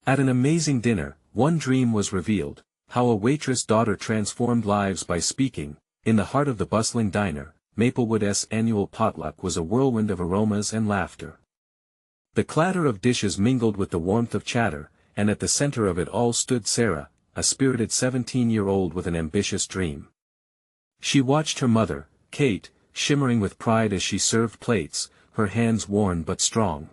At an amazing dinner, one dream was revealed: how a waitress daughter transformed lives by speaking. In the heart of the bustling diner, Maplewood's annual potluck was a whirlwind of aromas and laughter. The clatter of dishes mingled with the warmth of chatter, and at the center of it all stood Sarah, a spirited 17-year-old with an ambitious dream. She watched her mother, Kate, shimmering with pride as she served plates, her hands worn but strong.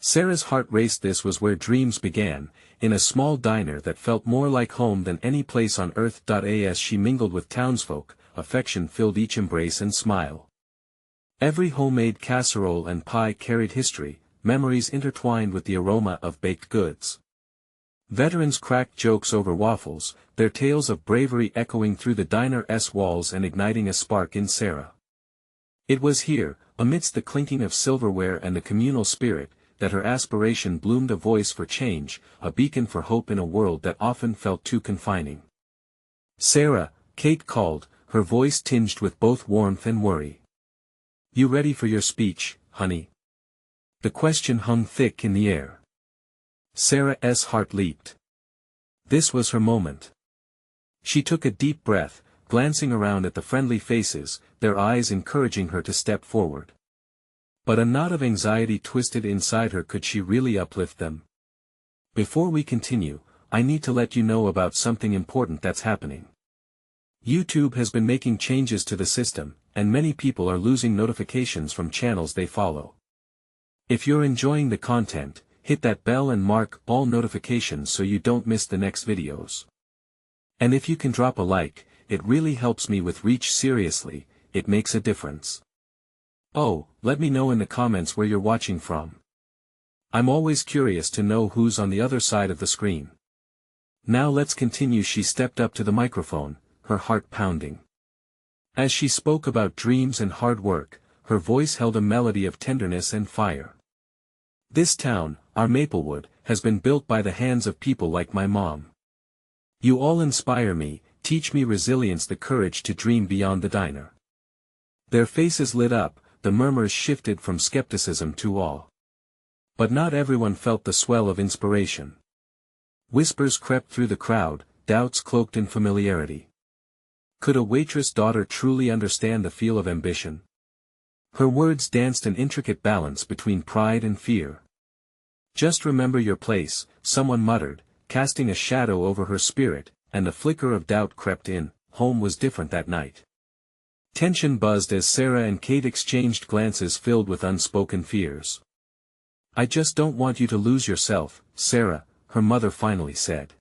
Sarah's heart raced. This was where dreams began, in a small diner that felt more like home than any place on earth. As she mingled with townsfolk, affection filled each embrace and smile. Every homemade casserole and pie carried history, memories intertwined with the aroma of baked goods. Veterans cracked jokes over waffles, their tales of bravery echoing through the diner's walls and igniting a spark in Sarah. It was here, amidst the clinking of silverware and the communal spirit, that her aspiration bloomed, a voice for change, a beacon for hope in a world that often felt too confining. "Sarah," Kate called, her voice tinged with both warmth and worry. "You ready for your speech, honey?" The question hung thick in the air. Sarah's heart leaped. This was her moment. She took a deep breath, glancing around at the friendly faces, their eyes encouraging her to step forward. But a knot of anxiety twisted inside her. Could she really uplift them? "Before we continue, I need to let you know about something important that's happening. YouTube has been making changes to the system, and many people are losing notifications from channels they follow. If you're enjoying the content, hit that bell and mark all notifications so you don't miss the next videos. And if you can drop a like, it really helps me with reach. Seriously, it makes a difference. Oh, let me know in the comments where you're watching from. I'm always curious to know who's on the other side of the screen. Now let's continue." She stepped up to the microphone, her heart pounding. As she spoke about dreams and hard work, her voice held a melody of tenderness and fire. "This town, our Maplewood, has been built by the hands of people like my mom. You all inspire me, teach me resilience, the courage to dream beyond the diner." Their faces lit up, the murmurs shifted from skepticism to awe. But not everyone felt the swell of inspiration. Whispers crept through the crowd, doubts cloaked in familiarity. Could a waitress daughter truly understand the feel of ambition? Her words danced an intricate balance between pride and fear. "Just remember your place," someone muttered, casting a shadow over her spirit, and a flicker of doubt crept in. Home was different that night. Tension buzzed as Sarah and Kate exchanged glances filled with unspoken fears. "I just don't want you to lose yourself, Sarah," her mother finally said.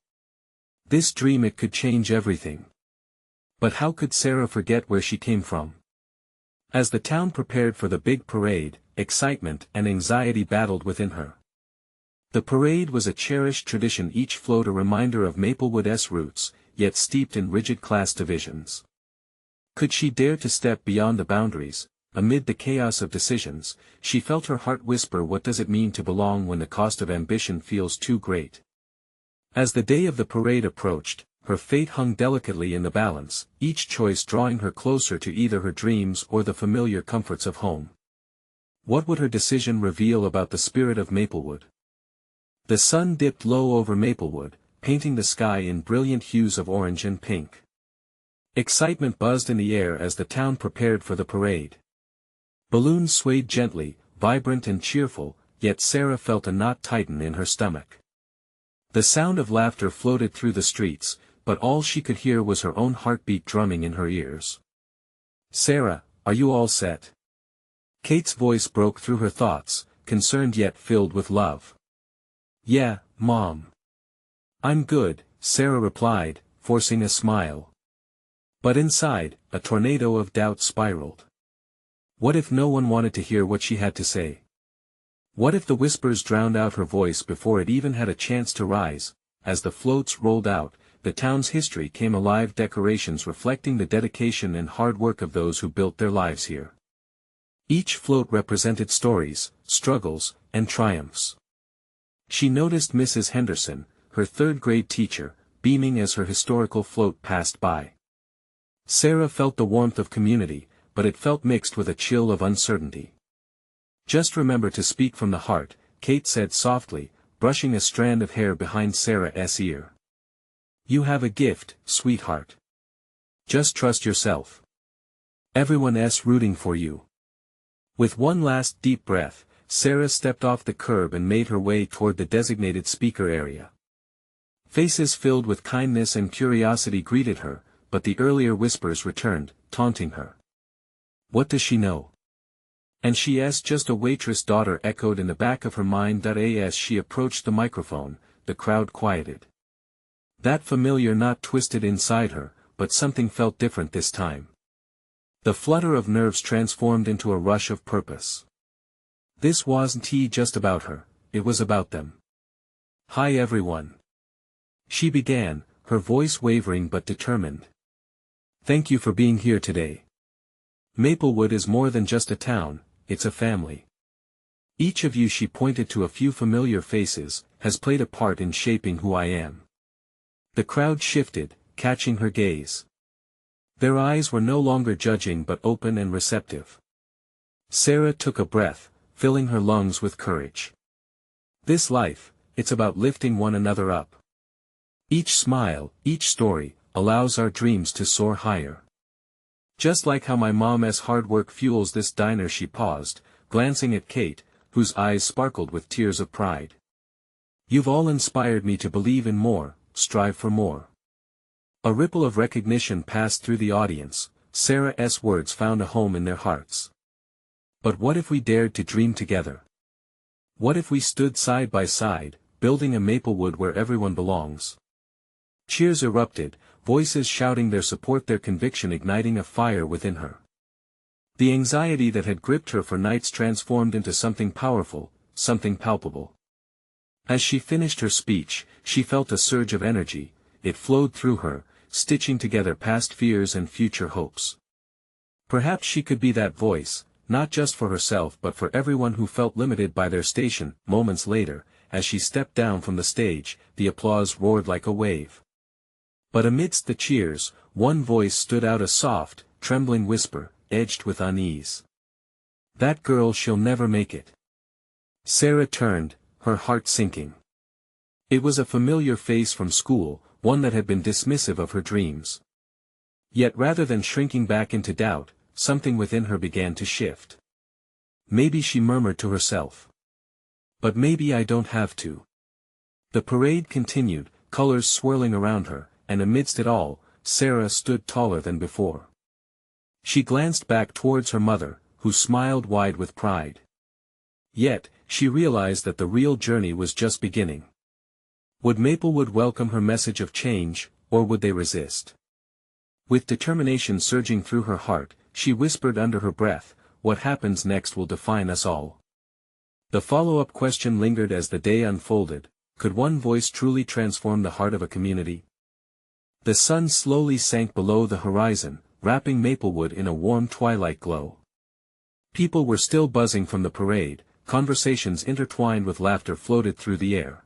"This dream, it could change everything." But how could Sarah forget where she came from? As the town prepared for the big parade, excitement and anxiety battled within her. The parade was a cherished tradition, each float a reminder of Maplewood's roots, yet steeped in rigid class divisions. Could she dare to step beyond the boundaries? Amid the chaos of decisions, she felt her heart whisper, what does it mean to belong when the cost of ambition feels too great? As the day of the parade approached, her fate hung delicately in the balance, each choice drawing her closer to either her dreams or the familiar comforts of home. What would her decision reveal about the spirit of Maplewood? The sun dipped low over Maplewood, painting the sky in brilliant hues of orange and pink. Excitement buzzed in the air as the town prepared for the parade. Balloons swayed gently, vibrant and cheerful, yet Sarah felt a knot tighten in her stomach. The sound of laughter floated through the streets, but all she could hear was her own heartbeat drumming in her ears. "Sarah, are you all set?" Kate's voice broke through her thoughts, concerned yet filled with love. "Yeah, Mom. I'm good," Sarah replied, forcing a smile. But inside, a tornado of doubt spiraled. What if no one wanted to hear what she had to say? What if the whispers drowned out her voice before it even had a chance to rise? As the floats rolled out, the town's history came alive, decorations reflecting the dedication and hard work of those who built their lives here. Each float represented stories, struggles, and triumphs. She noticed Mrs. Henderson, her third-grade teacher, beaming as her historical float passed by. Sarah felt the warmth of community, but it felt mixed with a chill of uncertainty. "Just remember to speak from the heart," Kate said softly, brushing a strand of hair behind Sarah's ear. "You have a gift, sweetheart. Just trust yourself. Everyone's rooting for you." With one last deep breath, Sarah stepped off the curb and made her way toward the designated speaker area. Faces filled with kindness and curiosity greeted her, but the earlier whispers returned, taunting her. "What does she know?" "And she's just a waitress daughter," echoed in the back of her mind. As she approached the microphone, the crowd quieted. That familiar knot twisted inside her, but something felt different this time. The flutter of nerves transformed into a rush of purpose. This wasn't just about her, it was about them. "Hi everyone," she began, her voice wavering but determined. "Thank you for being here today. Maplewood is more than just a town, it's a family. Each of you," she pointed to a few familiar faces, "has played a part in shaping who I am." The crowd shifted, catching her gaze. Their eyes were no longer judging but open and receptive. Sarah took a breath, filling her lungs with courage. This life, it's about lifting one another up. Each smile, each story, allows our dreams to soar higher. Just like how my mom's hard work fuels this diner. She paused, glancing at Kate, whose eyes sparkled with tears of pride. "You've all inspired me to believe in more, strive for more." A ripple of recognition passed through the audience. Sarah's words found a home in their hearts. "But what if we dared to dream together? What if we stood side by side, building a Maplewood where everyone belongs?" Cheers erupted, voices shouting their support, their conviction igniting a fire within her. The anxiety that had gripped her for nights transformed into something powerful, something palpable. As she finished her speech, she felt a surge of energy. It flowed through her, stitching together past fears and future hopes. Perhaps she could be that voice, not just for herself but for everyone who felt limited by their station. Moments later, as she stepped down from the stage, the applause roared like a wave. But amidst the cheers, one voice stood out, a soft, trembling whisper, edged with unease. "That girl, she'll never make it." Sarah turned, her heart sinking. It was a familiar face from school, one that had been dismissive of her dreams. Yet rather than shrinking back into doubt, something within her began to shift. "Maybe," she murmured to herself. "But maybe I don't have to." The parade continued, colors swirling around her, and amidst it all, Sarah stood taller than before. She glanced back towards her mother, who smiled wide with pride. Yet, she realized that the real journey was just beginning. Would Maplewood welcome her message of change, or would they resist? With determination surging through her heart, she whispered under her breath, "What happens next will define us all." The follow-up question lingered as the day unfolded. Could one voice truly transform the heart of a community? The sun slowly sank below the horizon, wrapping Maplewood in a warm twilight glow. People were still buzzing from the parade, conversations intertwined with laughter floated through the air.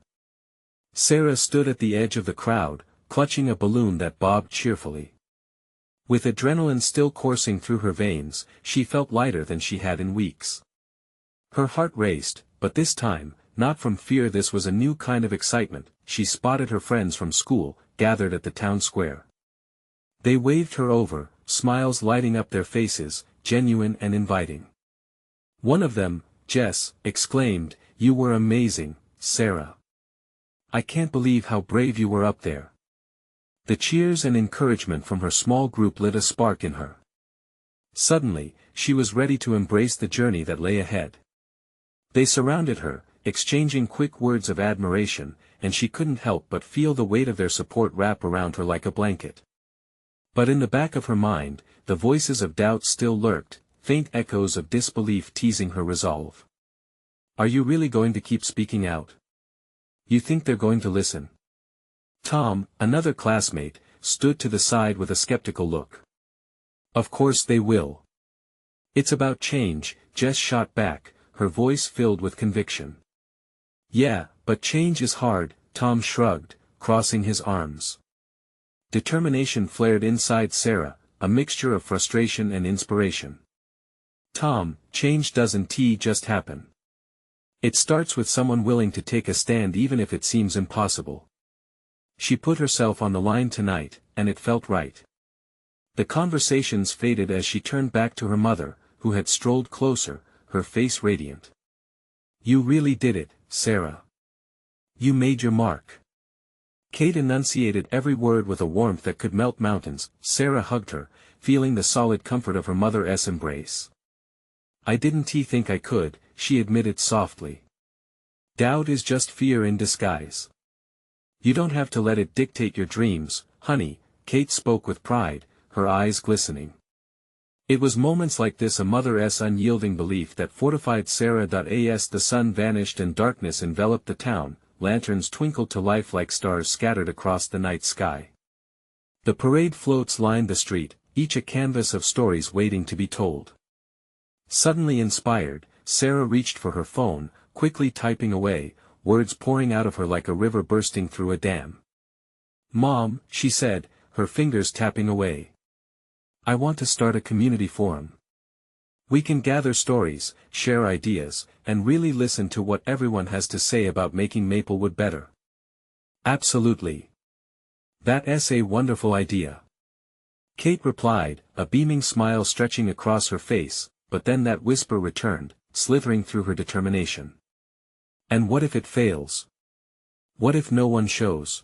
Sarah stood at the edge of the crowd, clutching a balloon that bobbed cheerfully. With adrenaline still coursing through her veins, she felt lighter than she had in weeks. Her heart raced, but this time, not from fear. This was a new kind of excitement. She spotted her friends from school, gathered at the town square. They waved her over, smiles lighting up their faces, genuine and inviting. One of them, Jess, exclaimed, "You were amazing, Sarah. I can't believe how brave you were up there." The cheers and encouragement from her small group lit a spark in her. Suddenly, she was ready to embrace the journey that lay ahead. They surrounded her, exchanging quick words of admiration, and she couldn't help but feel the weight of their support wrap around her like a blanket. But in the back of her mind, the voices of doubt still lurked, faint echoes of disbelief teasing her resolve. "Are you really going to keep speaking out? You think they're going to listen?" Tom, another classmate, stood to the side with a skeptical look. "Of course they will. It's about change," Jess shot back, her voice filled with conviction. "Yeah, but change is hard," Tom shrugged, crossing his arms. Determination flared inside Sarah, a mixture of frustration and inspiration. "Tom, change doesn't just happen. It starts with someone willing to take a stand even if it seems impossible. She put herself on the line tonight, and it felt right. The conversations faded as she turned back to her mother, who had strolled closer, her face radiant. "You really did it, Sarah. You made your mark." Kate enunciated every word with a warmth that could melt mountains. Sarah hugged her, feeling the solid comfort of her mother's embrace. "I didn't think I could," she admitted softly. "Doubt is just fear in disguise. You don't have to let it dictate your dreams, honey," Kate spoke with pride, her eyes glistening. It was moments like this, a mother's unyielding belief, that fortified Sarah. As the sun vanished and darkness enveloped the town, lanterns twinkled to life like stars scattered across the night sky. The parade floats lined the street, each a canvas of stories waiting to be told. Suddenly inspired, Sarah reached for her phone, quickly typing away, words pouring out of her like a river bursting through a dam. "Mom," she said, her fingers tapping away. "I want to start a community forum. We can gather stories, share ideas, and really listen to what everyone has to say about making Maplewood better." "Absolutely. That's a wonderful idea," Kate replied, a beaming smile stretching across her face, but then that whisper returned, slithering through her determination. "And what if it fails? What if no one shows?"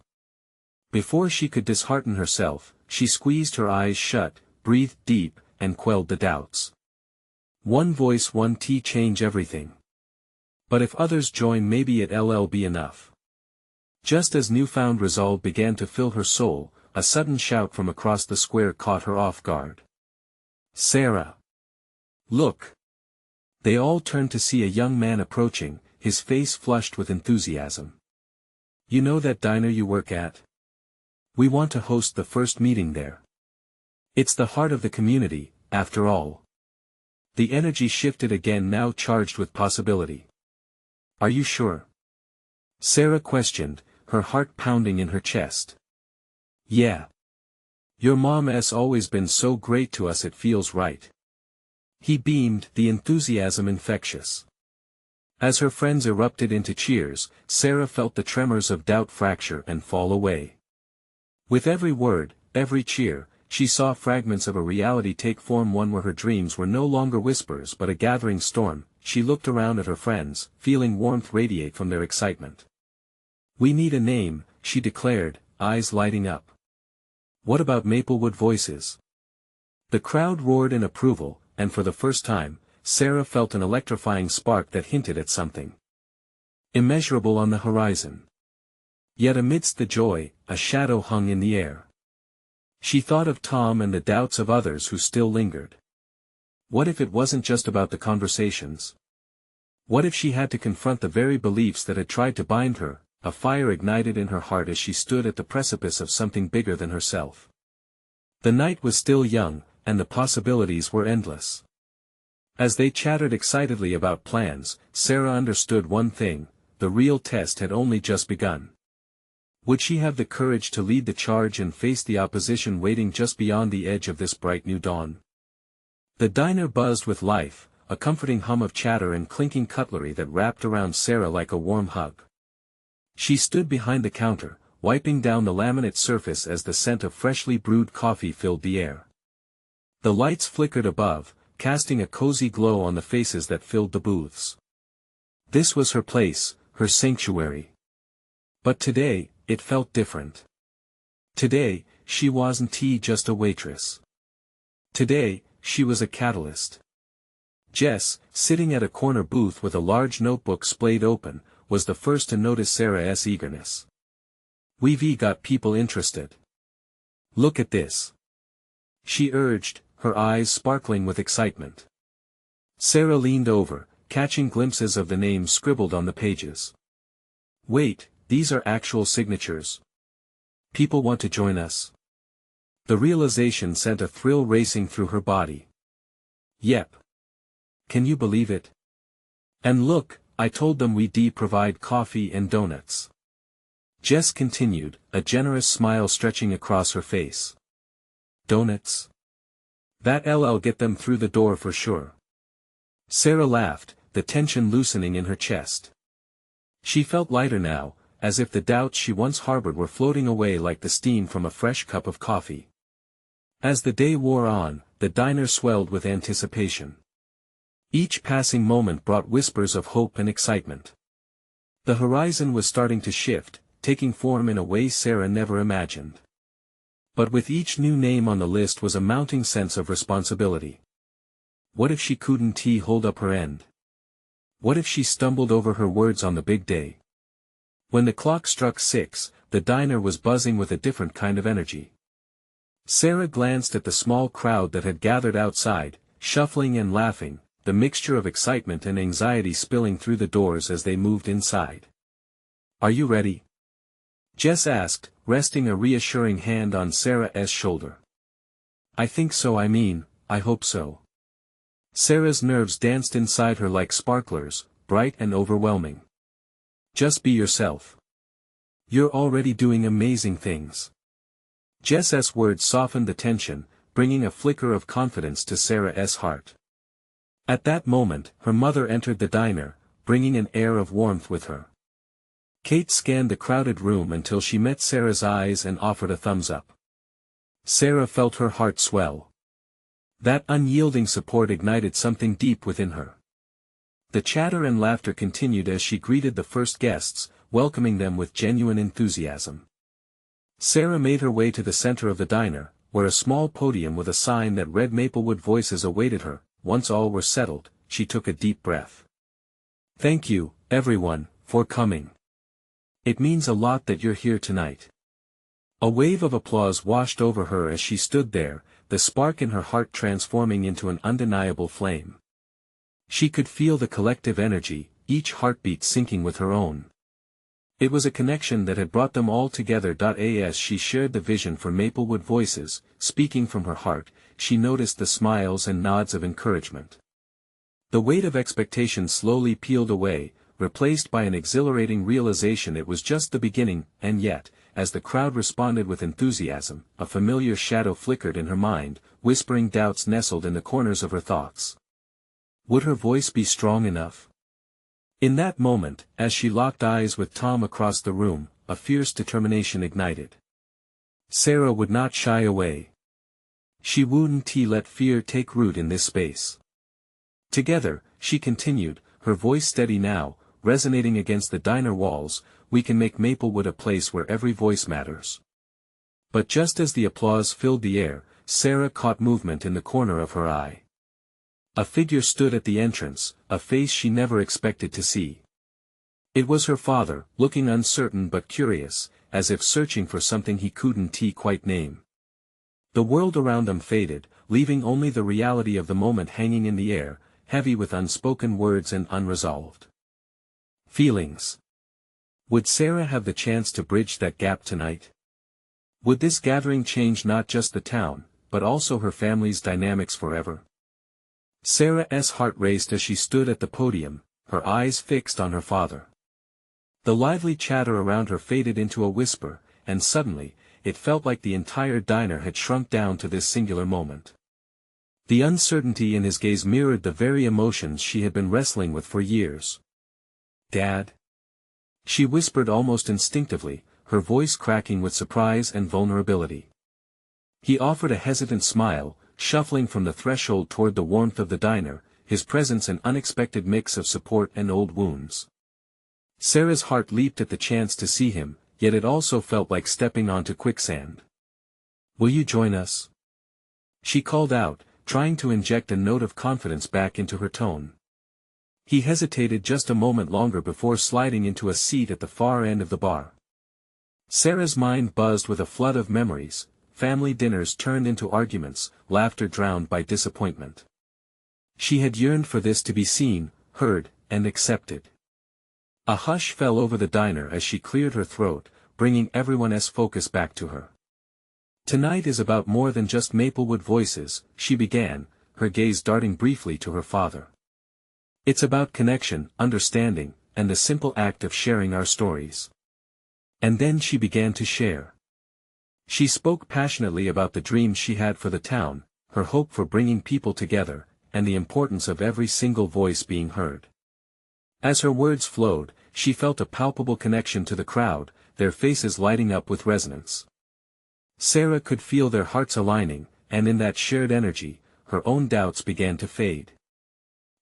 Before she could dishearten herself, she squeezed her eyes shut, breathed deep, and quelled the doubts. One voice, one tea, change everything. But if others join, maybe it'll be enough. Just as newfound resolve began to fill her soul, a sudden shout from across the square caught her off guard. "Sarah! Look!" They all turned to see a young man approaching, his face flushed with enthusiasm. "You know that diner you work at? We want to host the first meeting there. It's the heart of the community, after all." The energy shifted again, now charged with possibility. "Are you sure?" Sarah questioned, her heart pounding in her chest. "Yeah. Your mom has always been so great to us, it feels right." He beamed, the enthusiasm infectious. As her friends erupted into cheers, Sarah felt the tremors of doubt fracture and fall away. With every word, every cheer, she saw fragments of a reality take form, one where her dreams were no longer whispers but a gathering storm. She looked around at her friends, feeling warmth radiate from their excitement. "We need a name," she declared, eyes lighting up. "What about Maplewood Voices?" The crowd roared in approval, and for the first time, Sarah felt an electrifying spark that hinted at something immeasurable on the horizon. Yet amidst the joy, a shadow hung in the air. She thought of Tom and the doubts of others who still lingered. What if it wasn't just about the conversations? What if she had to confront the very beliefs that had tried to bind her? A fire ignited in her heart as she stood at the precipice of something bigger than herself. The night was still young, and the possibilities were endless. As they chattered excitedly about plans, Sarah understood one thing: the real test had only just begun. Would she have the courage to lead the charge and face the opposition waiting just beyond the edge of this bright new dawn? The diner buzzed with life, a comforting hum of chatter and clinking cutlery that wrapped around Sarah like a warm hug. She stood behind the counter, wiping down the laminate surface as the scent of freshly brewed coffee filled the air. The lights flickered above, casting a cozy glow on the faces that filled the booths. This was her place, her sanctuary. But today, it felt different. Today, she wasn't just a waitress. Today, she was a catalyst. Jess, sitting at a corner booth with a large notebook splayed open, was the first to notice Sarah's eagerness. "We've got people interested. Look at this," she urged, her eyes sparkling with excitement. Sarah leaned over, catching glimpses of the names scribbled on the pages. "Wait, these are actual signatures. People want to join us." The realization sent a thrill racing through her body. "Yep. Can you believe it? And look, I told them we'd provide coffee and donuts." Jess continued, a generous smile stretching across her face. "Donuts? That'll get them through the door for sure." Sarah laughed, the tension loosening in her chest. She felt lighter now, as if the doubts she once harbored were floating away like the steam from a fresh cup of coffee. As the day wore on, the diner swelled with anticipation. Each passing moment brought whispers of hope and excitement. The horizon was starting to shift, taking form in a way Sarah never imagined. But with each new name on the list was a mounting sense of responsibility. What if she couldn't hold up her end? What if she stumbled over her words on the big day? When the clock struck 6, the diner was buzzing with a different kind of energy. Sarah glanced at the small crowd that had gathered outside, shuffling and laughing, the mixture of excitement and anxiety spilling through the doors as they moved inside. "Are you ready?" Jess asked, resting a reassuring hand on Sarah's shoulder. "I think so. I hope so." Sarah's nerves danced inside her like sparklers, bright and overwhelming. "Just be yourself. You're already doing amazing things." Jess's words softened the tension, bringing a flicker of confidence to Sarah's heart. At that moment, her mother entered the diner, bringing an air of warmth with her. Kate scanned the crowded room until she met Sarah's eyes and offered a thumbs up. Sarah felt her heart swell. That unyielding support ignited something deep within her. The chatter and laughter continued as she greeted the first guests, welcoming them with genuine enthusiasm. Sarah made her way to the center of the diner, where a small podium with a sign that read Maplewood Voices awaited her. Once all were settled, she took a deep breath. "Thank you, everyone, for coming. It means a lot that you're here tonight." A wave of applause washed over her as she stood there, the spark in her heart transforming into an undeniable flame. She could feel the collective energy, each heartbeat syncing with her own. It was a connection that had brought them all together. As she shared the vision for Maplewood Voices, speaking from her heart, she noticed the smiles and nods of encouragement. The weight of expectation slowly peeled away, replaced by an exhilarating realization it was just the beginning, and yet, as the crowd responded with enthusiasm, a familiar shadow flickered in her mind, whispering doubts nestled in the corners of her thoughts. Would her voice be strong enough? In that moment, as she locked eyes with Tom across the room, a fierce determination ignited. Sarah would not shy away. She wouldn't let fear take root in this space. Together, she continued, her voice steady now, resonating against the diner walls, "We can make Maplewood a place where every voice matters." But just as the applause filled the air, Sarah caught movement in the corner of her eye. A figure stood at the entrance, a face she never expected to see. It was her father, looking uncertain but curious, as if searching for something he couldn't quite name. The world around them faded, leaving only the reality of the moment hanging in the air, heavy with unspoken words and unresolved feelings. Would Sarah have the chance to bridge that gap tonight? Would this gathering change not just the town, but also her family's dynamics forever? Sarah's heart raced as she stood at the podium, her eyes fixed on her father. The lively chatter around her faded into a whisper, and suddenly, it felt like the entire diner had shrunk down to this singular moment. The uncertainty in his gaze mirrored the very emotions she had been wrestling with for years. "Dad?" she whispered almost instinctively, her voice cracking with surprise and vulnerability. He offered a hesitant smile, shuffling from the threshold toward the warmth of the diner, his presence an unexpected mix of support and old wounds. Sarah's heart leaped at the chance to see him, yet it also felt like stepping onto quicksand. "Will you join us?" she called out, trying to inject a note of confidence back into her tone. He hesitated just a moment longer before sliding into a seat at the far end of the bar. Sarah's mind buzzed with a flood of memories, family dinners turned into arguments, laughter drowned by disappointment. She had yearned for this to be seen, heard, and accepted. A hush fell over the diner as she cleared her throat, bringing everyone's focus back to her. "Tonight is about more than just Maplewood Voices," she began, her gaze darting briefly to her father. "It's about connection, understanding, and the simple act of sharing our stories." And then she began to share. She spoke passionately about the dreams she had for the town, her hope for bringing people together, and the importance of every single voice being heard. As her words flowed, she felt a palpable connection to the crowd, their faces lighting up with resonance. Sarah could feel their hearts aligning, and in that shared energy, her own doubts began to fade.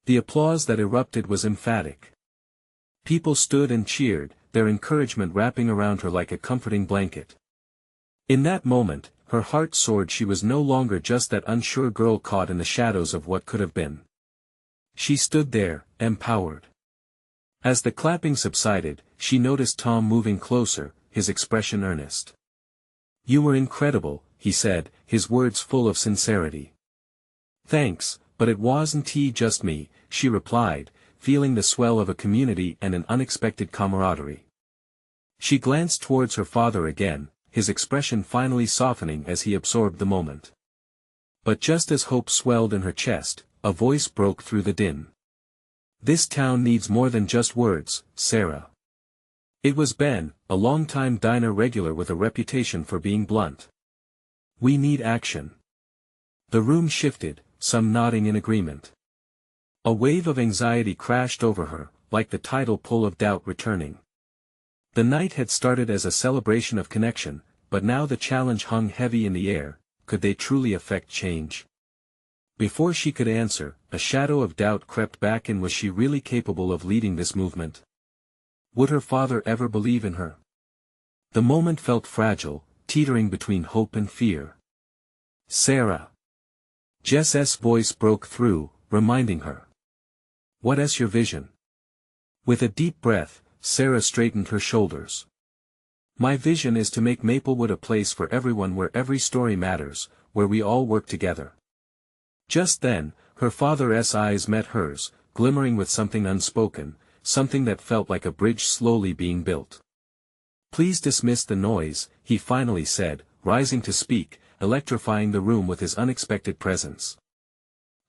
The applause that erupted was emphatic. People stood and cheered, their encouragement wrapping around her like a comforting blanket. In that moment, her heart soared. She was no longer just that unsure girl caught in the shadows of what could have been. She stood there, empowered. As the clapping subsided, she noticed Tom moving closer, his expression earnest. "You were incredible," he said, his words full of sincerity. "Thanks, but it wasn't just me," she replied, feeling the swell of a community and an unexpected camaraderie. She glanced towards her father again, his expression finally softening as he absorbed the moment. But just as hope swelled in her chest, a voice broke through the din. "This town needs more than just words, Sarah." It was Ben, a longtime diner regular with a reputation for being blunt. "We need action." The room shifted, some nodding in agreement. A wave of anxiety crashed over her, like the tidal pull of doubt returning. The night had started as a celebration of connection, but now the challenge hung heavy in the air. Could they truly affect change? Before she could answer, a shadow of doubt crept back. Was she really capable of leading this movement? Would her father ever believe in her? The moment felt fragile, teetering between hope and fear. "Sarah." Jess's voice broke through, reminding her. "What's your vision?" With a deep breath, Sarah straightened her shoulders. "My vision is to make Maplewood a place for everyone, where every story matters, where we all work together." Just then, her father's eyes met hers, glimmering with something unspoken, something that felt like a bridge slowly being built. "Please dismiss the noise," he finally said, rising to speak, electrifying the room with his unexpected presence.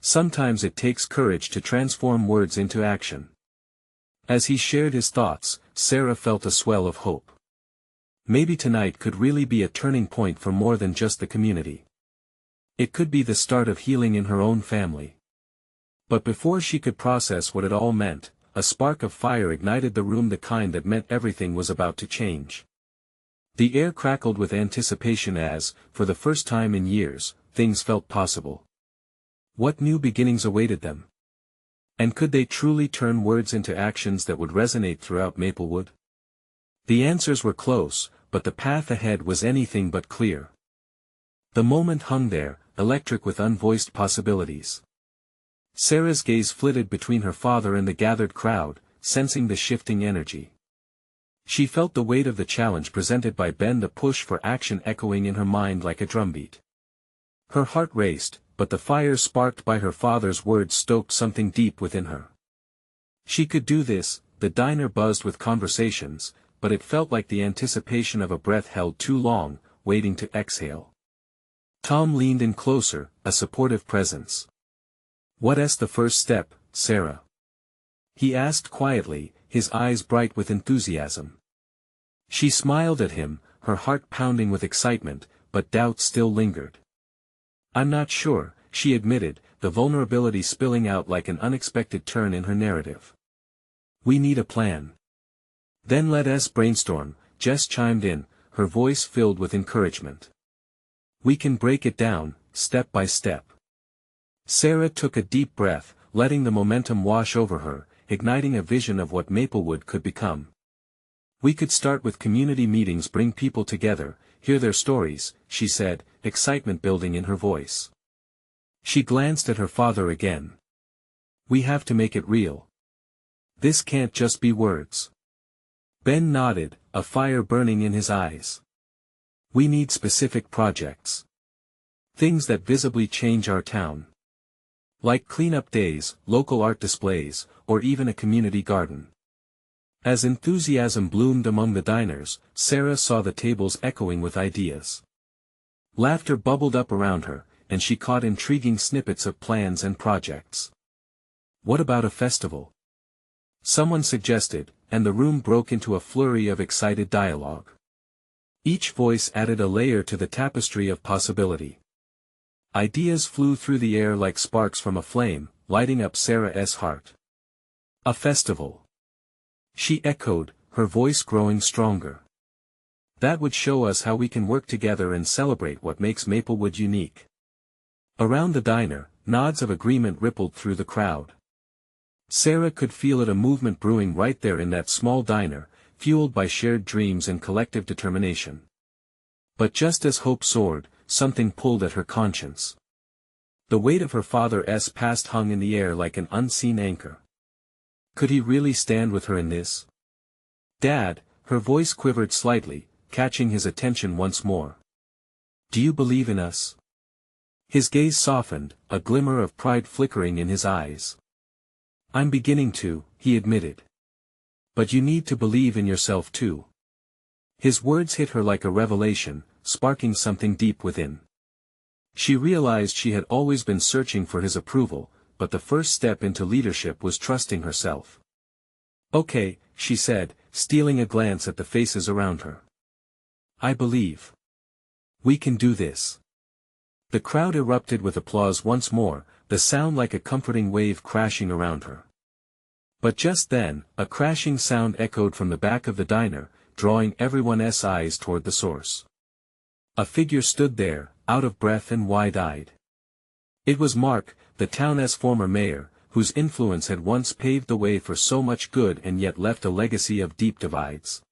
"Sometimes it takes courage to transform words into action." As he shared his thoughts, Sarah felt a swell of hope. Maybe tonight could really be a turning point for more than just the community. It could be the start of healing in her own family. But before she could process what it all meant, a spark of fire ignited the room, the kind that meant everything was about to change. The air crackled with anticipation as, for the first time in years, things felt possible. What new beginnings awaited them? And could they truly turn words into actions that would resonate throughout Maplewood? The answers were close, but the path ahead was anything but clear. The moment hung there, electric with unvoiced possibilities. Sarah's gaze flitted between her father and the gathered crowd, sensing the shifting energy. She felt the weight of the challenge presented by Ben, the push for action echoing in her mind like a drumbeat. Her heart raced, but the fire sparked by her father's words stoked something deep within her. She could do this. The diner buzzed with conversations, but it felt like the anticipation of a breath held too long, waiting to exhale. Tom leaned in closer, a supportive presence. "What's the first step, Sarah?" he asked quietly, his eyes bright with enthusiasm. She smiled at him, her heart pounding with excitement, but doubt still lingered. "I'm not sure," she admitted, the vulnerability spilling out like an unexpected turn in her narrative. "We need a plan." "Then let us brainstorm," Jess chimed in, her voice filled with encouragement. "We can break it down, step by step." Sarah took a deep breath, letting the momentum wash over her, igniting a vision of what Maplewood could become. "We could start with community meetings, bring people together, hear their stories," she said, excitement building in her voice. She glanced at her father again. "We have to make it real. This can't just be words." Ben nodded, a fire burning in his eyes. "We need specific projects. Things that visibly change our town. Like cleanup days, local art displays, or even a community garden." As enthusiasm bloomed among the diners, Sarah saw the tables echoing with ideas. Laughter bubbled up around her, and she caught intriguing snippets of plans and projects. "What about a festival?" someone suggested, and the room broke into a flurry of excited dialogue. Each voice added a layer to the tapestry of possibility. Ideas flew through the air like sparks from a flame, lighting up Sarah's heart. A festival. She echoed, her voice growing stronger. That would show us how we can work together and celebrate what makes Maplewood unique. Around the diner, nods of agreement rippled through the crowd. Sarah could feel it, a movement brewing right there in that small diner, fueled by shared dreams and collective determination. But just as hope soared, something pulled at her conscience. The weight of her father's past hung in the air like an unseen anchor. Could he really stand with her in this? Dad, her voice quivered slightly, catching his attention once more. Do you believe in us? His gaze softened, a glimmer of pride flickering in his eyes. I'm beginning to, he admitted. But you need to believe in yourself too. His words hit her like a revelation, sparking something deep within. She realized she had always been searching for his approval, but the first step into leadership was trusting herself. Okay, she said, stealing a glance at the faces around her. I believe. We can do this. The crowd erupted with applause once more, the sound like a comforting wave crashing around her. But just then, a crashing sound echoed from the back of the diner, drawing everyone's eyes toward the source. A figure stood there, out of breath and wide-eyed. It was Mark, the town's former mayor, whose influence had once paved the way for so much good and yet left a legacy of deep divides.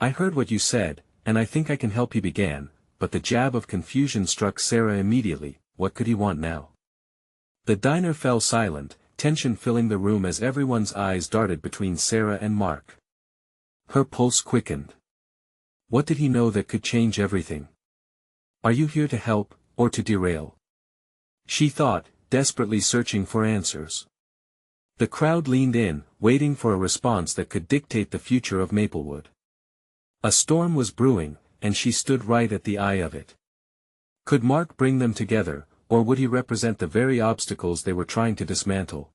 I heard what you said, and I think I can help, he began, but the jab of confusion struck Sarah immediately. What could he want now? The diner fell silent, tension filling the room as everyone's eyes darted between Sarah and Mark. Her pulse quickened. What did he know that could change everything? Are you here to help, or to derail? She thought, desperately searching for answers. The crowd leaned in, waiting for a response that could dictate the future of Maplewood. A storm was brewing, and she stood right at the eye of it. Could Mark bring them together, or would he represent the very obstacles they were trying to dismantle?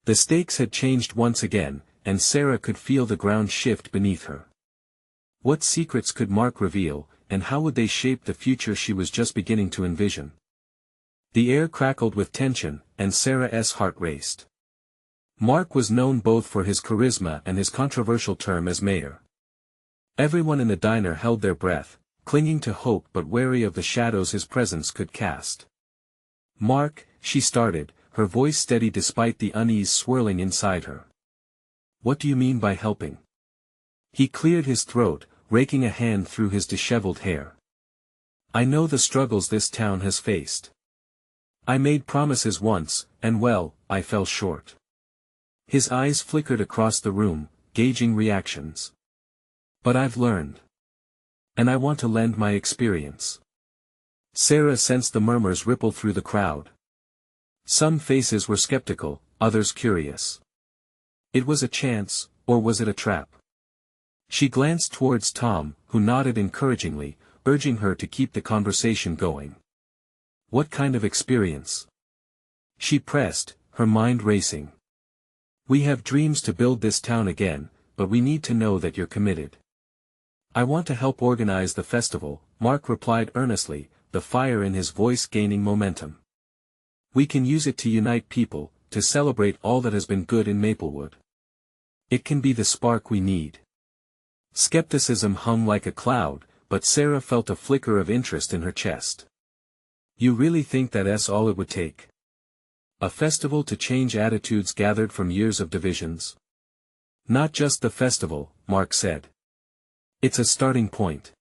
The stakes had changed once again, and Sarah could feel the ground shift beneath her. What secrets could Mark reveal, and how would they shape the future she was just beginning to envision? The air crackled with tension, and Sarah's heart raced. Mark was known both for his charisma and his controversial term as mayor. Everyone in the diner held their breath, clinging to hope but wary of the shadows his presence could cast. Mark, she started, her voice steady despite the unease swirling inside her. What do you mean by helping? He cleared his throat, raking a hand through his disheveled hair. I know the struggles this town has faced. I made promises once, and well, I fell short. His eyes flickered across the room, gauging reactions. But I've learned. And I want to lend my experience. Sarah sensed the murmurs ripple through the crowd. Some faces were skeptical, others curious. It was a chance, or was it a trap? She glanced towards Tom, who nodded encouragingly, urging her to keep the conversation going. What kind of experience? She pressed, her mind racing. We have dreams to build this town again, but we need to know that you're committed. I want to help organize the festival, Mark replied earnestly, the fire in his voice gaining momentum. We can use it to unite people, to celebrate all that has been good in Maplewood. It can be the spark we need. Skepticism hung like a cloud, but Sarah felt a flicker of interest in her chest. You really think that's all it would take? A festival to change attitudes gathered from years of divisions? Not just the festival, Mark said. It's a starting point.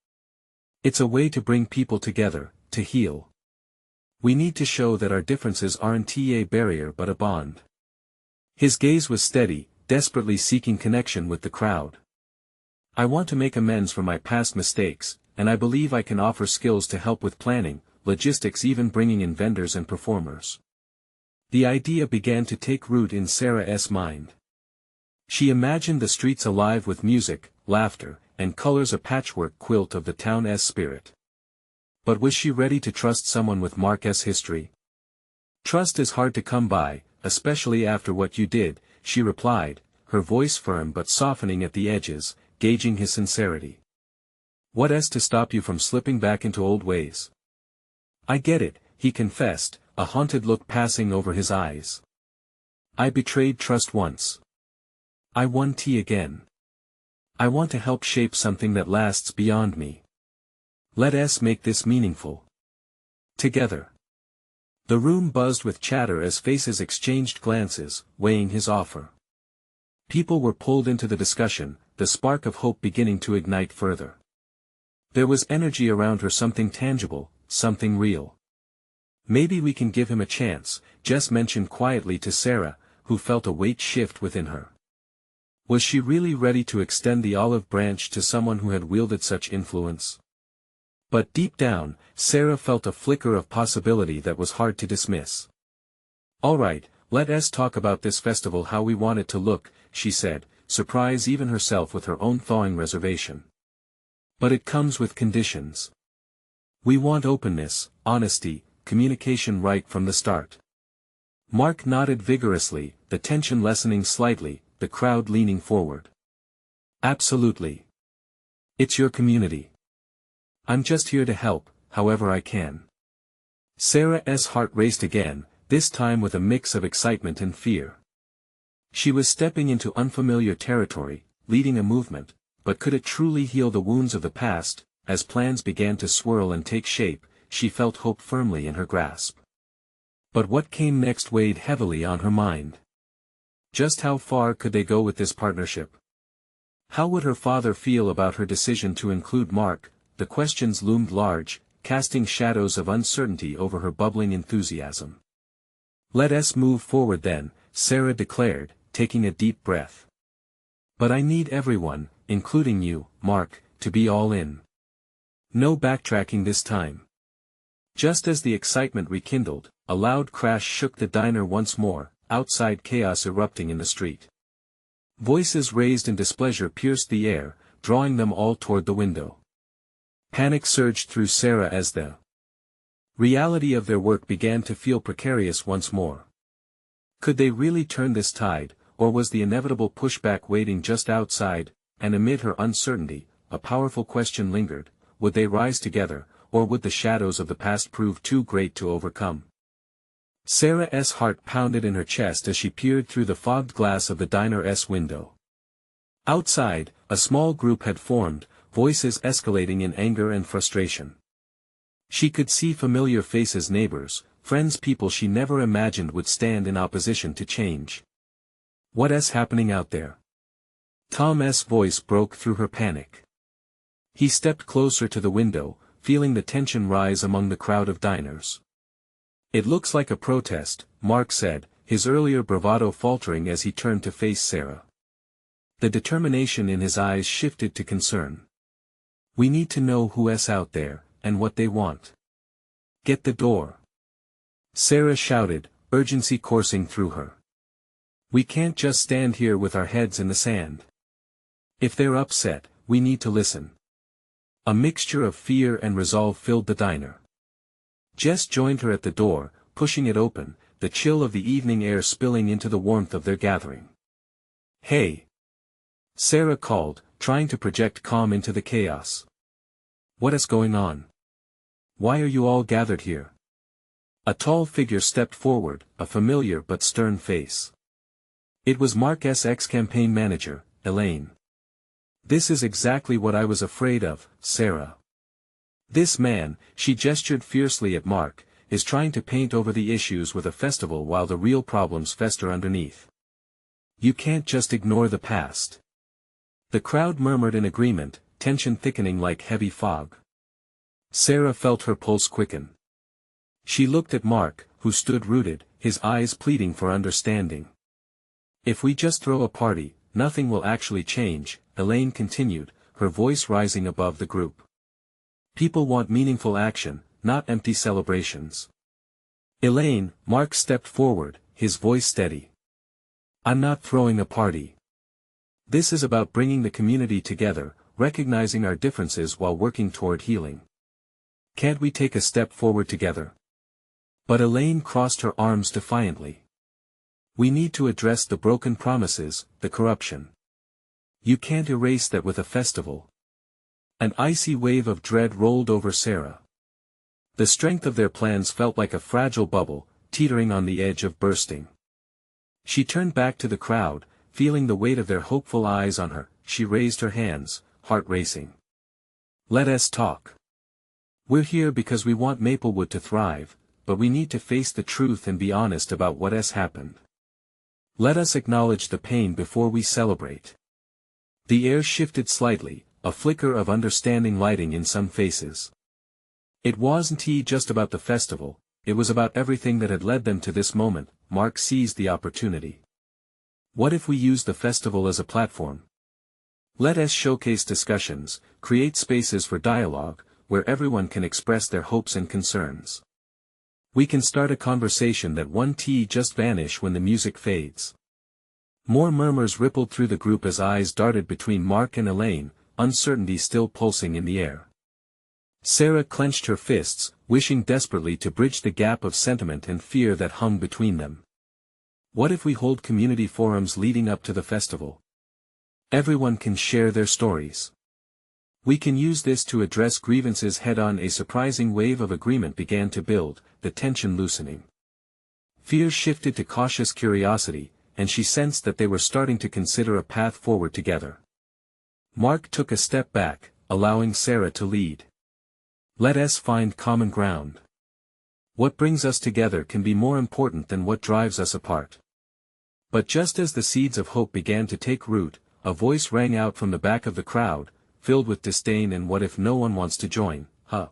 It's a way to bring people together, to heal. We need to show that our differences aren't a barrier but a bond. His gaze was steady, desperately seeking connection with the crowd. I want to make amends for my past mistakes, and I believe I can offer skills to help with planning, logistics, even bringing in vendors and performers. The idea began to take root in Sarah's mind. She imagined the streets alive with music, laughter, and colors, a patchwork quilt of the town's spirit. But was she ready to trust someone with Mark's history? Trust is hard to come by, especially after what you did, she replied, her voice firm but softening at the edges, gauging his sincerity. What's to stop you from slipping back into old ways? I get it, he confessed, a haunted look passing over his eyes. I betrayed trust once. I won tea again. I want to help shape something that lasts beyond me. Let us make this meaningful. Together. The room buzzed with chatter as faces exchanged glances, weighing his offer. People were pulled into the discussion, the spark of hope beginning to ignite further. There was energy around her, something tangible, something real. Maybe we can give him a chance, Jess mentioned quietly to Sarah, who felt a weight shift within her. Was she really ready to extend the olive branch to someone who had wielded such influence? But deep down, Sarah felt a flicker of possibility that was hard to dismiss. All right, let us talk about this festival, how we want it to look, she said, surprised even herself with her own thawing reservation. But it comes with conditions. We want openness, honesty, communication right from the start. Mark nodded vigorously, the tension lessening slightly, the crowd leaning forward. Absolutely. It's your community. I'm just here to help, however I can. Sarah's heart raced again, this time with a mix of excitement and fear. She was stepping into unfamiliar territory, leading a movement, but could it truly heal the wounds of the past? As plans began to swirl and take shape, she felt hope firmly in her grasp. But what came next weighed heavily on her mind. Just how far could they go with this partnership? How would her father feel about her decision to include Mark? The questions loomed large, casting shadows of uncertainty over her bubbling enthusiasm. Let us move forward then, Sarah declared, taking a deep breath. But I need everyone, including you, Mark, to be all in. No backtracking this time. Just as the excitement rekindled, a loud crash shook the diner once more, outside chaos erupting in the street. Voices raised in displeasure pierced the air, drawing them all toward the window. Panic surged through Sarah as the reality of their work began to feel precarious once more. Could they really turn this tide, or was the inevitable pushback waiting just outside? And amid her uncertainty, a powerful question lingered: would they rise together, or would the shadows of the past prove too great to overcome? Sarah's heart pounded in her chest as she peered through the fogged glass of the diner's window. Outside, a small group had formed, voices escalating in anger and frustration. She could see familiar faces, neighbors, friends, people she never imagined would stand in opposition to change. What's happening out there? Tom's voice broke through her panic. He stepped closer to the window, feeling the tension rise among the crowd of diners. It looks like a protest, Mark said, his earlier bravado faltering as he turned to face Sarah. The determination in his eyes shifted to concern. We need to know who's out there, and what they want. Get the door. Sarah shouted, urgency coursing through her. We can't just stand here with our heads in the sand. If they're upset, we need to listen. A mixture of fear and resolve filled the diner. Jess joined her at the door, pushing it open, the chill of the evening air spilling into the warmth of their gathering. Hey! Sarah called, trying to project calm into the chaos. What is going on? Why are you all gathered here? A tall figure stepped forward, a familiar but stern face. It was Mark's ex-campaign manager, Elaine. This is exactly what I was afraid of, Sarah. This man, she gestured fiercely at Mark, is trying to paint over the issues with a festival while the real problems fester underneath. You can't just ignore the past. The crowd murmured in agreement, tension thickening like heavy fog. Sarah felt her pulse quicken. She looked at Mark, who stood rooted, his eyes pleading for understanding. If we just throw a party, nothing will actually change, Elaine continued, her voice rising above the group. People want meaningful action, not empty celebrations. Elaine, Mark stepped forward, his voice steady. I'm not throwing a party. This is about bringing the community together, recognizing our differences while working toward healing. Can't we take a step forward together? But Elaine crossed her arms defiantly. We need to address the broken promises, the corruption. You can't erase that with a festival. An icy wave of dread rolled over Sarah. The strength of their plans felt like a fragile bubble, teetering on the edge of bursting. She turned back to the crowd, feeling the weight of their hopeful eyes on her. She raised her hands, heart racing. Let us talk. We're here because we want Maplewood to thrive, but we need to face the truth and be honest about what has happened. Let us acknowledge the pain before we celebrate. The air shifted slightly, a flicker of understanding lighting in some faces. It wasn't just about the festival, it was about everything that had led them to this moment. Mark seized the opportunity. What if we use the festival as a platform? Let us showcase discussions, create spaces for dialogue, where everyone can express their hopes and concerns. We can start a conversation that won't just vanish when the music fades. More murmurs rippled through the group as eyes darted between Mark and Elaine, uncertainty still pulsing in the air. Sarah clenched her fists, wishing desperately to bridge the gap of sentiment and fear that hung between them. What if we hold community forums leading up to the festival? Everyone can share their stories. We can use this to address grievances head-on. A surprising wave of agreement began to build, the tension loosening. Fear shifted to cautious curiosity, and she sensed that they were starting to consider a path forward together. Mark took a step back, allowing Sarah to lead. Let us find common ground. What brings us together can be more important than what drives us apart. But just as the seeds of hope began to take root, a voice rang out from the back of the crowd, filled with disdain. And what if no one wants to join, huh?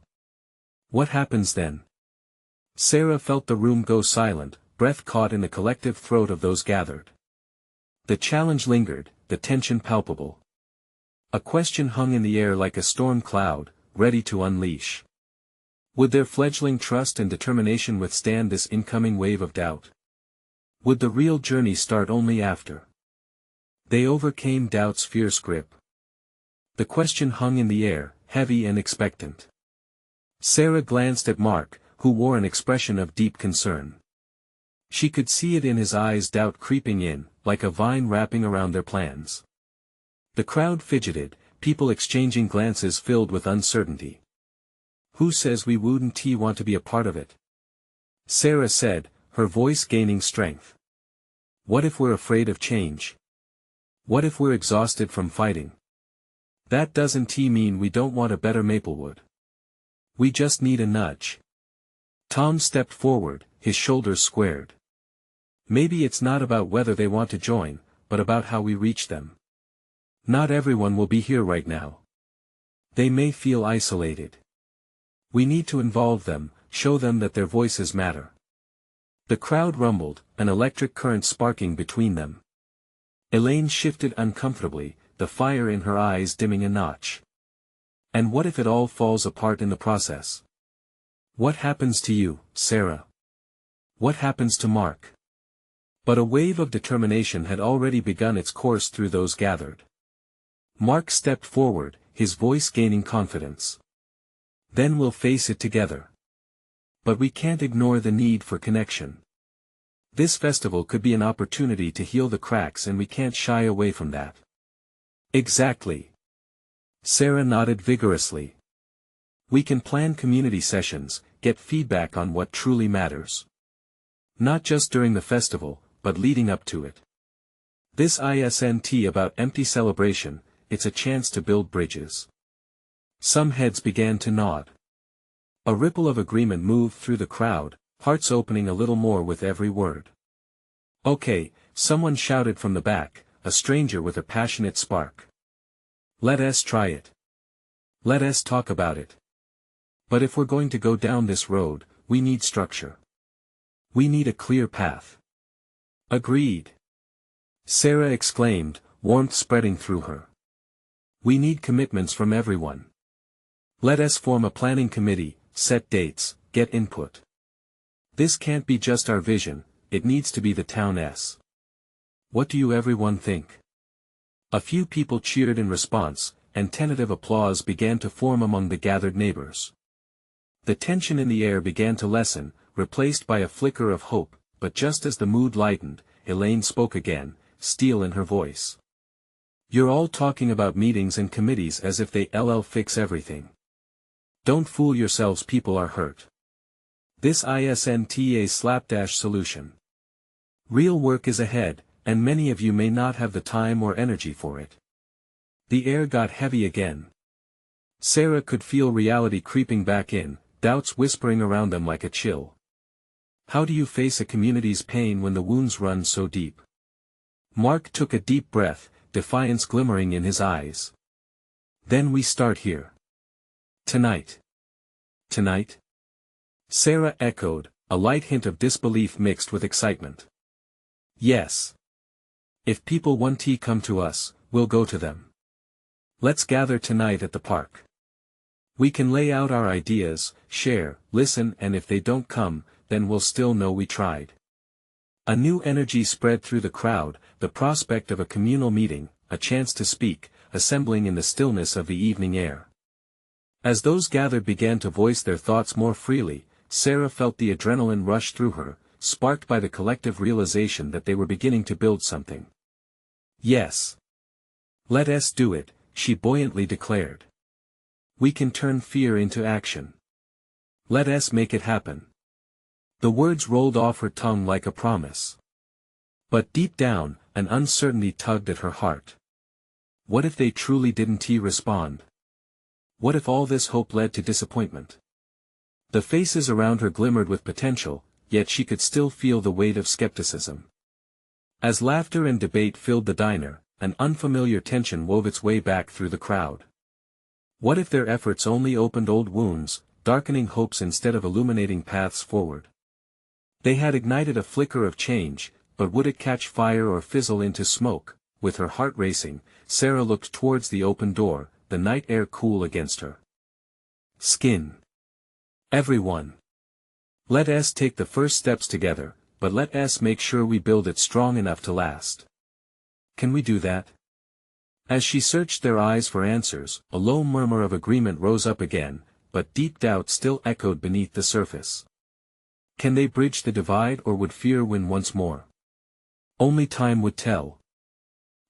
What happens then? Sarah felt the room go silent, breath caught in the collective throat of those gathered. The challenge lingered, the tension palpable. A question hung in the air like a storm cloud, ready to unleash. Would their fledgling trust and determination withstand this incoming wave of doubt? Would the real journey start only after they overcame doubt's fierce grip? The question hung in the air, heavy and expectant. Sarah glanced at Mark, who wore an expression of deep concern. She could see it in his eyes, doubt creeping in, like a vine wrapping around their plans. The crowd fidgeted, people exchanging glances filled with uncertainty. Who says we wouldn't want to be a part of it? Sarah said, her voice gaining strength. What if we're afraid of change? What if we're exhausted from fighting? That doesn't mean we don't want a better Maplewood. We just need a nudge. Tom stepped forward, his shoulders squared. Maybe it's not about whether they want to join, but about how we reach them. Not everyone will be here right now. They may feel isolated. We need to involve them, show them that their voices matter. The crowd rumbled, an electric current sparking between them. Elaine shifted uncomfortably, the fire in her eyes dimming a notch. And what if it all falls apart in the process? What happens to you, Sarah? What happens to Mark? But a wave of determination had already begun its course through those gathered. Mark stepped forward, his voice gaining confidence. Then we'll face it together. But we can't ignore the need for connection. This festival could be an opportunity to heal the cracks, and we can't shy away from that. Exactly. Sarah nodded vigorously. We can plan community sessions, get feedback on what truly matters. Not just during the festival, but leading up to it. This isn't about empty celebration, it's a chance to build bridges. Some heads began to nod. A ripple of agreement moved through the crowd, hearts opening a little more with every word. Okay, someone shouted from the back, a stranger with a passionate spark. Let us try it. Let us talk about it. But if we're going to go down this road, we need structure. We need a clear path. Agreed. Sarah exclaimed, warmth spreading through her. We need commitments from everyone. Let us form a planning committee, set dates, get input. This can't be just our vision, it needs to be the town's. What do you everyone think? A few people cheered in response, and tentative applause began to form among the gathered neighbors. The tension in the air began to lessen, replaced by a flicker of hope, but just as the mood lightened, Elaine spoke again, steel in her voice. You're all talking about meetings and committees as if they'll fix everything. Don't fool yourselves, people are hurt. This isn't a slapdash solution. Real work is ahead, and many of you may not have the time or energy for it. The air got heavy again. Sarah could feel reality creeping back in, doubts whispering around them like a chill. How do you face a community's pain when the wounds run so deep? Mark took a deep breath, defiance glimmering in his eyes. Then we start here. Tonight. Tonight? Sarah echoed, a light hint of disbelief mixed with excitement. Yes. If people want tea, come to us, we'll go to them. Let's gather tonight at the park. We can lay out our ideas, share, listen, and if they don't come, then we'll still know we tried. A new energy spread through the crowd, the prospect of a communal meeting, a chance to speak, assembling in the stillness of the evening air. As those gathered began to voice their thoughts more freely, Sarah felt the adrenaline rush through her, sparked by the collective realization that they were beginning to build something. Yes. Let us do it, she buoyantly declared. We can turn fear into action. Let us make it happen. The words rolled off her tongue like a promise. But deep down, an uncertainty tugged at her heart. What if they truly didn't respond? What if all this hope led to disappointment? The faces around her glimmered with potential, yet she could still feel the weight of skepticism. As laughter and debate filled the diner, an unfamiliar tension wove its way back through the crowd. What if their efforts only opened old wounds, darkening hopes instead of illuminating paths forward? They had ignited a flicker of change, but would it catch fire or fizzle into smoke? With her heart racing, Sarah looked towards the open door, the night air cool against her skin. Everyone. Let us take the first steps together, but let us make sure we build it strong enough to last. Can we do that? As she searched their eyes for answers, a low murmur of agreement rose up again, but deep doubt still echoed beneath the surface. Can they bridge the divide, or would fear win once more? Only time would tell.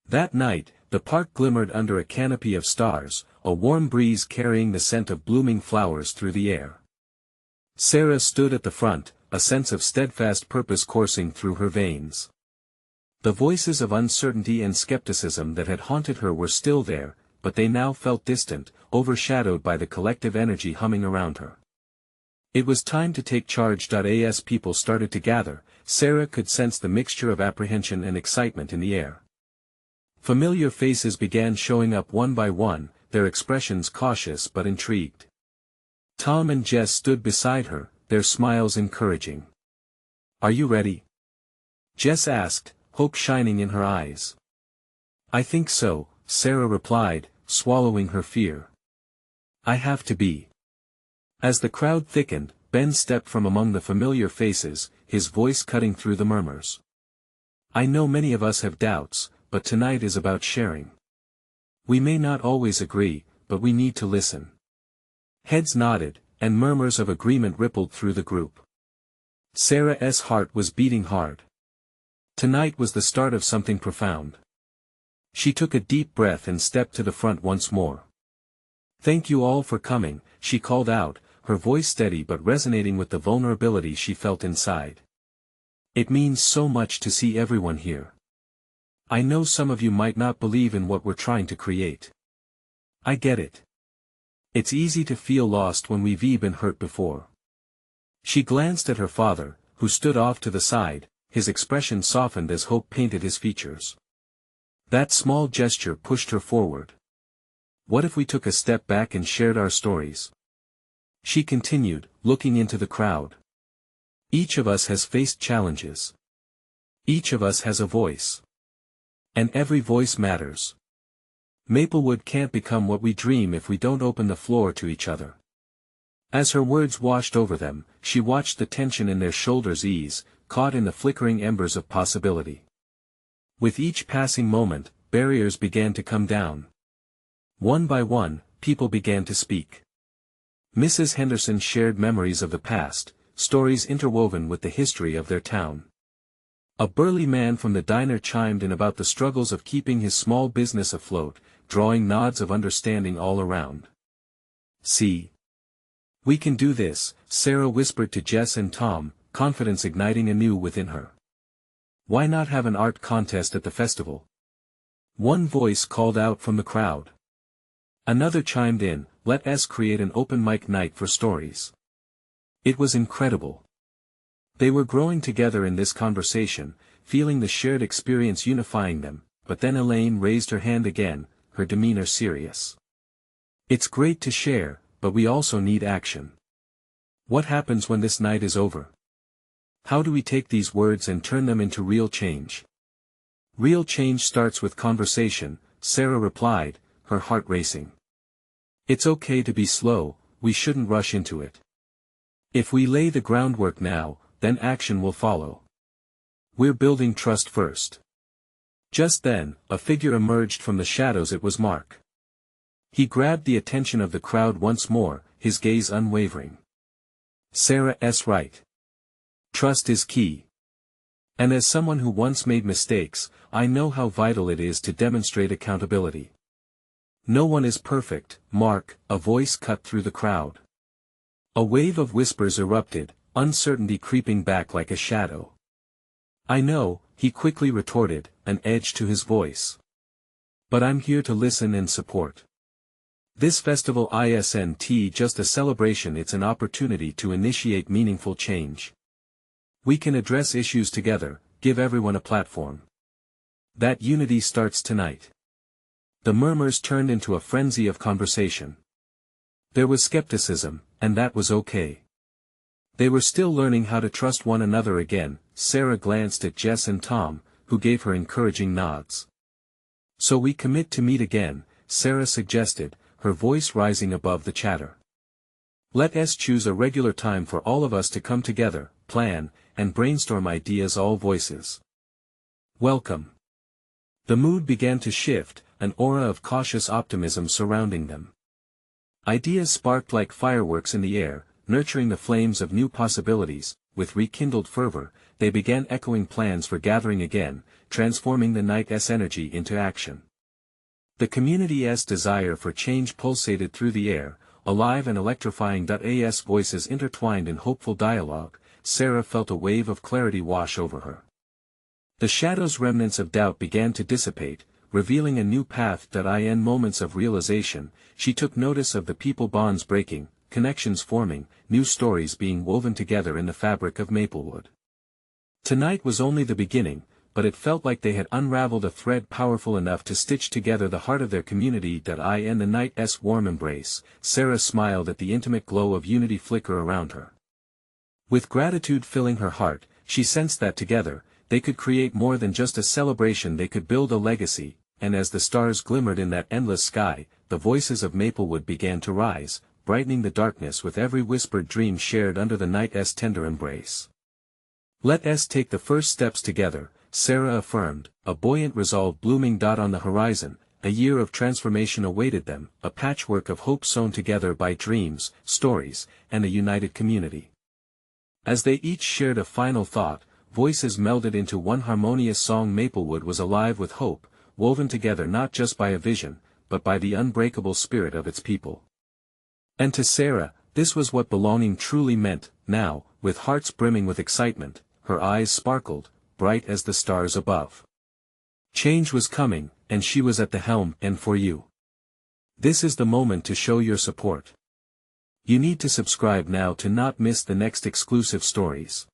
That night, the park glimmered under a canopy of stars, a warm breeze carrying the scent of blooming flowers through the air. Sarah stood at the front, a sense of steadfast purpose coursing through her veins. The voices of uncertainty and skepticism that had haunted her were still there, but they now felt distant, overshadowed by the collective energy humming around her. It was time to take charge. As people started to gather, Sarah could sense the mixture of apprehension and excitement in the air. Familiar faces began showing up one by one, their expressions cautious but intrigued. Tom and Jess stood beside her, their smiles encouraging. Are you ready? Jess asked, hope shining in her eyes. I think so, Sarah replied, swallowing her fear. I have to be. As the crowd thickened, Ben stepped from among the familiar faces, his voice cutting through the murmurs. I know many of us have doubts, but tonight is about sharing. We may not always agree, but we need to listen. Heads nodded, and murmurs of agreement rippled through the group. Sarah's heart was beating hard. Tonight was the start of something profound. She took a deep breath and stepped to the front once more. Thank you all for coming, she called out, her voice steady but resonating with the vulnerability she felt inside. It means so much to see everyone here. I know some of you might not believe in what we're trying to create. I get it. It's easy to feel lost when we've been hurt before. She glanced at her father, who stood off to the side, his expression softened as hope painted his features. That small gesture pushed her forward. What if we took a step back and shared our stories? She continued, looking into the crowd. Each of us has faced challenges. Each of us has a voice. And every voice matters. Maplewood can't become what we dream if we don't open the floor to each other. As her words washed over them, she watched the tension in their shoulders ease, caught in the flickering embers of possibility. With each passing moment, barriers began to come down. One by one, people began to speak. Mrs. Henderson shared memories of the past, stories interwoven with the history of their town. A burly man from the diner chimed in about the struggles of keeping his small business afloat, drawing nods of understanding all around. See? We can do this, Sarah whispered to Jess and Tom, confidence igniting anew within her. Why not have an art contest at the festival? One voice called out from the crowd. Another chimed in, let us create an open mic night for stories. It was incredible. They were growing together in this conversation, feeling the shared experience unifying them, but then Elaine raised her hand again, her demeanor serious. It's great to share, but we also need action. What happens when this night is over? How do we take these words and turn them into real change? Real change starts with conversation, Sarah replied, her heart racing. It's okay to be slow, we shouldn't rush into it. If we lay the groundwork now, then action will follow. We're building trust first. Just then, a figure emerged from the shadows. It was Mark. He grabbed the attention of the crowd once more, his gaze unwavering. Sarah's right. Trust is key. And as someone who once made mistakes, I know how vital it is to demonstrate accountability. No one is perfect, Mark, a voice cut through the crowd. A wave of whispers erupted, uncertainty creeping back like a shadow. I know, he quickly retorted, an edge to his voice. But I'm here to listen and support. This festival isn't just a celebration, it's an opportunity to initiate meaningful change. We can address issues together, give everyone a platform. That unity starts tonight. The murmurs turned into a frenzy of conversation. There was skepticism, and that was okay. They were still learning how to trust one another again. Sarah glanced at Jess and Tom, who gave her encouraging nods. So we commit to meet again, Sarah suggested, her voice rising above the chatter. Let us choose a regular time for all of us to come together, plan, and brainstorm ideas. All voices welcome. The mood began to shift, an aura of cautious optimism surrounding them. Ideas sparked like fireworks in the air, nurturing the flames of new possibilities. With rekindled fervor, they began echoing plans for gathering again, transforming the night's energy into action. The community's desire for change pulsated through the air, alive and electrifying. As voices intertwined in hopeful dialogue, Sarah felt a wave of clarity wash over her. The shadows' remnants of doubt began to dissipate, revealing a new path. In moments of realization, she took notice of the people bonds breaking, connections forming, new stories being woven together in the fabric of Maplewood. Tonight was only the beginning, but it felt like they had unraveled a thread powerful enough to stitch together the heart of their community. In the night's warm embrace, Sarah smiled at the intimate glow of unity flicker around her. With gratitude filling her heart, she sensed that together, they could create more than just a celebration, they could build a legacy. And as the stars glimmered in that endless sky, the voices of Maplewood began to rise, brightening the darkness with every whispered dream shared under the night's tender embrace. Let us take the first steps together, Sarah affirmed, a buoyant resolve blooming. On the horizon, a year of transformation awaited them, a patchwork of hope sewn together by dreams, stories, and a united community. As they each shared a final thought, voices melded into one harmonious song. Maplewood was alive with hope, woven together not just by a vision, but by the unbreakable spirit of its people. And to Sarah, this was what belonging truly meant. Now, with hearts brimming with excitement, her eyes sparkled, bright as the stars above. Change was coming, and she was at the helm. And for you, this is the moment to show your support. You need to subscribe now to not miss the next exclusive stories.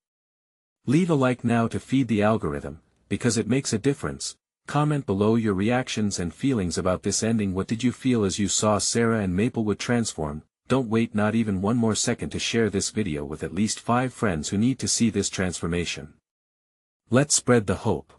Leave a like now to feed the algorithm, because it makes a difference. Comment below your reactions and feelings about this ending. What did you feel as you saw Sarah and Maplewood transform? Don't wait not even one more second to share this video with at least 5 friends who need to see this transformation. Let's spread the hope.